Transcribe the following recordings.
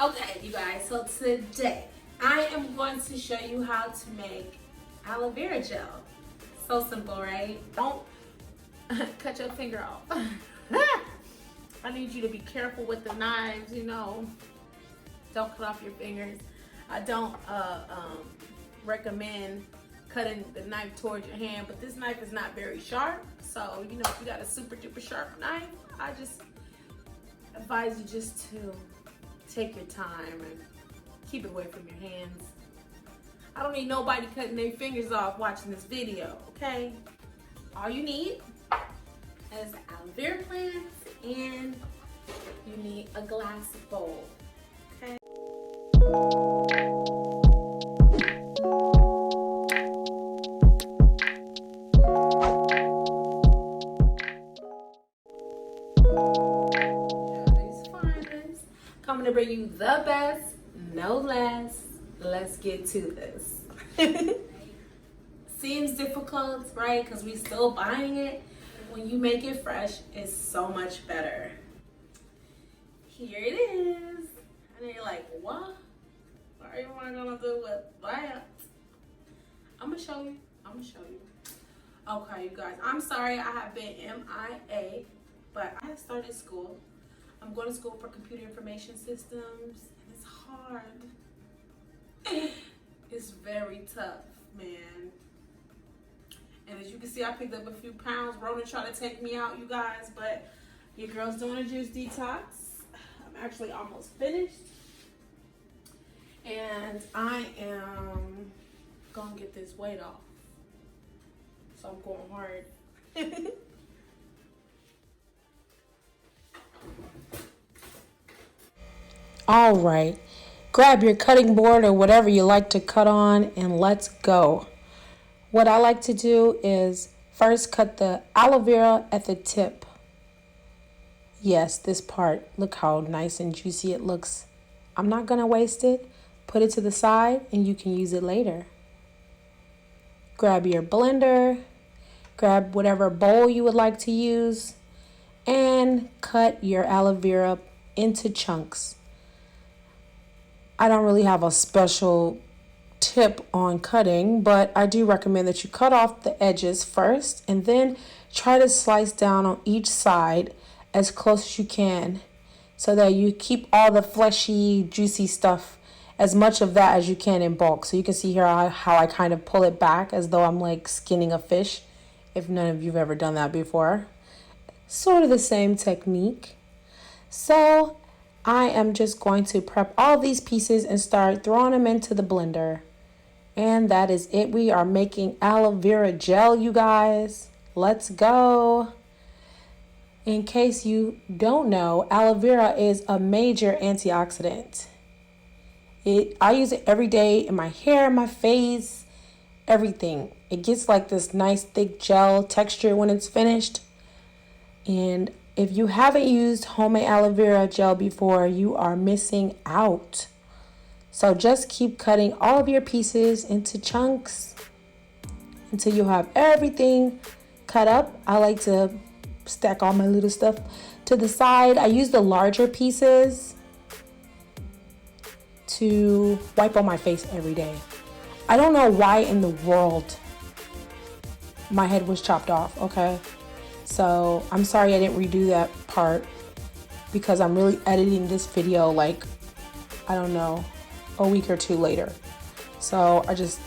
Okay, you guys, so today I am going to show you how to make aloe vera gel. So simple, right? Don't cut your finger off. I need you to be careful with the knives, you know. Don't cut off your fingers. I don't recommend cutting the knife towards your hand, but this knife is not very sharp. So, you know, if you got a super duper sharp knife, I just advise you just to take your time and keep it away from your hands. I don't need nobody cutting their fingers off watching this video, okay? All you need is aloe vera plants and you need a glass bowl, okay? Coming to bring you the best, no less. Let's get to this. Seems difficult, right? Because we still buying it. When you make it fresh, it's so much better. Here it is. And you're like, what? What am I gonna do with that? I'm gonna show you. Okay, you guys, I'm sorry I have been MIA, but I have started school. I'm going to school for computer information systems, and it's hard. It's very tough, man. And as you can see, I picked up a few pounds. Rona tried to take me out, you guys, but your girl's doing a juice detox. I'm actually almost finished. And I am going to get this weight off. So I'm going hard. All right, grab your cutting board or whatever you like to cut on and let's go. What I like to do is first cut the aloe vera at the tip. Yes, this part, look how nice and juicy it looks. I'm not gonna waste it. Put it to the side and you can use it later. Grab your blender, grab whatever bowl you would like to use, and cut your aloe vera into chunks. I don't really have a special tip on cutting, but I do recommend that you cut off the edges first and then try to slice down on each side as close as you can so that you keep all the fleshy, juicy stuff, as much of that as you can in bulk. So you can see here how I kind of pull it back as though I'm like skinning a fish, if none of you've ever done that before. Sort of the same technique. So I am just going to prep all these pieces and start throwing them into the blender. And that is it. We are making aloe vera gel, you guys. Let's go. In case you don't know, aloe vera is a major antioxidant. I use it every day in my hair, my face, everything. It gets like this nice thick gel texture when it's finished. And if you haven't used homemade aloe vera gel before, you are missing out. So just keep cutting all of your pieces into chunks until you have everything cut up. I like to stack all my little stuff to the side. I use the larger pieces to wipe on my face every day. I don't know why in the world my head was chopped off, okay? So I'm sorry I didn't redo that part because I'm really editing this video like, I don't know, a week or two later. So I just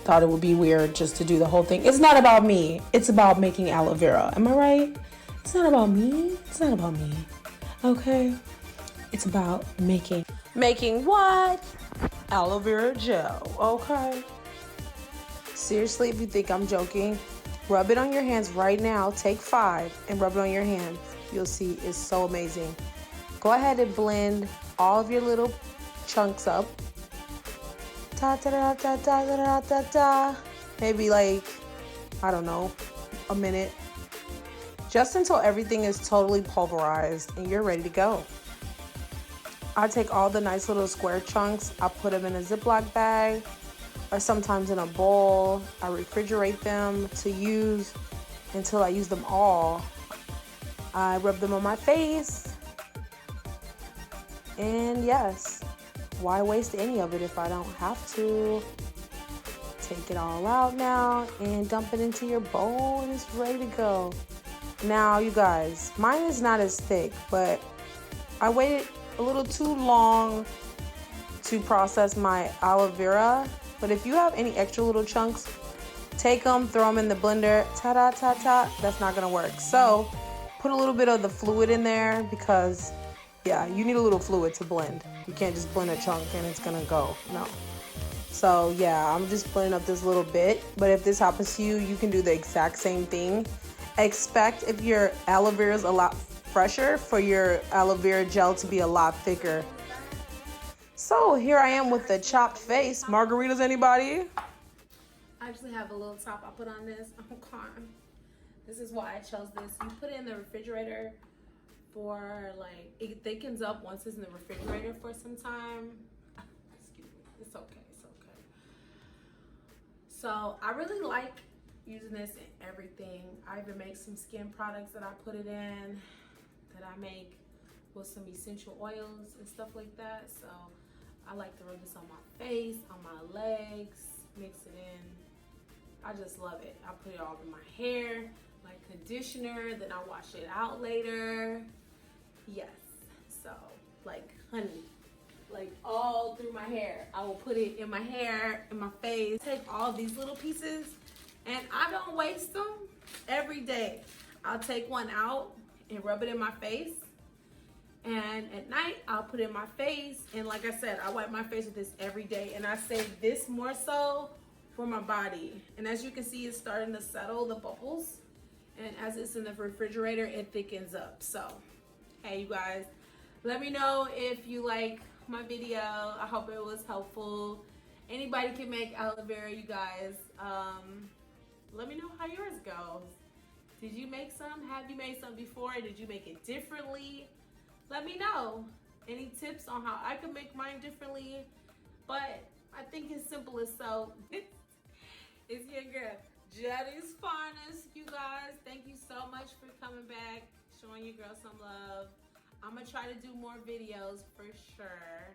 thought it would be weird just to do the whole thing. It's not about me. It's about making aloe vera. Am I right? It's not about me. It's not about me. Okay? It's about making what? Aloe vera gel. Okay? Seriously, if you think I'm joking, rub it on your hands right now. Take 5 and rub it on your hands. You'll see it's so amazing. Go ahead and blend all of your little chunks up. Ta ta ta ta ta ta ta ta. Maybe like, I don't know, a minute. Just until everything is totally pulverized and you're ready to go. I take all the nice little square chunks. I put them in a Ziploc bag or sometimes in a bowl. I refrigerate them to use until I use them all. I rub them on my face And yes, why waste any of it if I don't have to? Take it all out now and dump it into your bowl and it's ready to go. Now, you guys, mine is not as thick, but I waited a little too long to process my aloe vera. But if you have any extra little chunks, take them, throw them in the blender. Ta-da, ta-ta. That's not gonna work. So put a little bit of the fluid in there because, yeah, you need a little fluid to blend. You can't just blend a chunk and it's gonna go. No. So yeah, I'm just blending up this little bit. But if this happens to you, you can do the exact same thing. Expect if your aloe vera is a lot fresher for your aloe vera gel to be a lot thicker. So here I am with the chopped face. Margaritas, anybody? I actually have a little top I put on this. I'm calm. This is why I chose this. You put it in the refrigerator for like, it thickens up once it's in the refrigerator for some time. Excuse me, it's okay, it's okay. So I really like using this in everything. I even make some skin products that I put it in, that I make with some essential oils and stuff like that. So I like to rub this on my face, on my legs, mix it in. I just love it. I put it all in my hair, like conditioner, then I wash it out later. Yes, so like honey, like all through my hair. I will put it in my hair, in my face. Take all these little pieces and I don't waste them every day. I'll take one out and rub it in my face. And at night, I'll put it in my face. And like I said, I wipe my face with this every day. And I save this more so for my body. And as you can see, it's starting to settle, the bubbles. And as it's in the refrigerator, it thickens up. So, hey, you guys, let me know if you like my video. I hope it was helpful. Anybody can make aloe vera, you guys. Let me know how yours goes. Did you make some? Have you made some before? Did you make it differently? Let me know. Any tips on how I could make mine differently? But I think it's simple as so. It's your girl, Jetty's Finest, you guys. Thank you so much for coming back, showing your girl some love. I'm gonna try to do more videos for sure.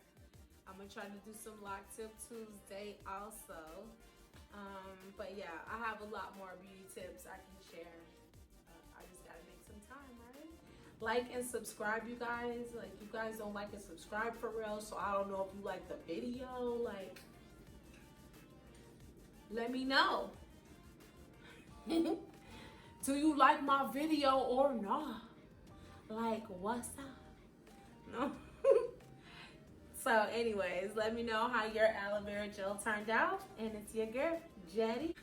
I'm gonna try to do some Lock Tip Tuesday also. But yeah, I have a lot more beauty tips I can share. I just gotta make some time, right? Like and subscribe, you guys. Like, you guys don't like and subscribe for real, so I don't know if you like the video. Like, let me know. Do you like my video or not? Like, what's up? No. So anyways, let me know how your aloe vera gel turned out. And it's your girl, Jetty.